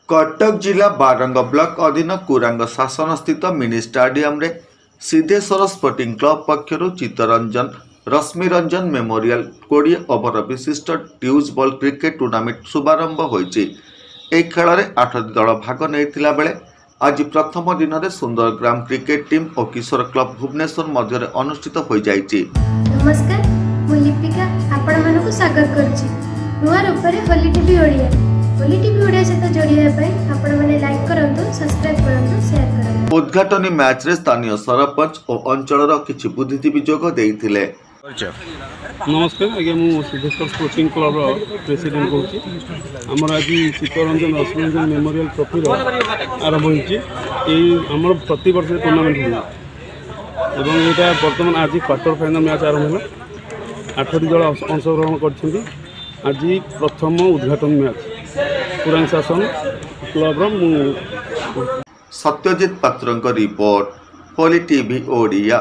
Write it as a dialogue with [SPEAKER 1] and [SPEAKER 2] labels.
[SPEAKER 1] कटक जिला बारंग ब्लॉक अधीन कुरांग शासन स्थित मिनी स्टाडियम रे सिद्धेश्वर स्पोर्टिंग क्लब पक्षर चित्तरंजन रश्मिरंजन मेमोरियल 20 ओवर विशिष्ट ट्यूज बॉल क्रिकेट टूर्नामेंट शुभारंभ होइछि। एही खेल में 8 दल भाग नेइथिला बेले आज प्रथम दिन में सुंदरग्राम क्रिकेट टीम और किशोर क्लब भुवनेश्वर मध्य अनुष्ठित हो जाइछि।
[SPEAKER 2] नमस्कार, मु लिपिका आपण मानकु स्वागत करछि नुआ रूपरे होली टीवी ओडिया। होली टीवी ओडिया सहित जोड़िया पई आपण माने लाइक करंतु, सब्सक्राइब करंतु, शेयर करंतु।
[SPEAKER 1] उद्घाटनी मैच रे स्थानीय सरपंच और अंचलर किछि बुद्धिजीवी जोग देइथिले।
[SPEAKER 3] नमस्कार आज्ञा मु सिद्धेश्वर स्पोर्टिंग क्लब प्रेसिडेंट कहूँ। आमर आज चित्तरंजन रश्मिरंजन मेमोरियल ट्रॉफी आरंभ होमर प्रति वर्ष टूर्नामेंट हुए और यहाँ बर्तमान आज क्वार्टर फाइनल मैच आरंभ है। 8 दल अंशग्रहण कर आज प्रथम उद्घाटन मैच कुरांग शासन क्लब।
[SPEAKER 1] सत्यजित पात्र रिपोर्ट होली टीवी ओडिया।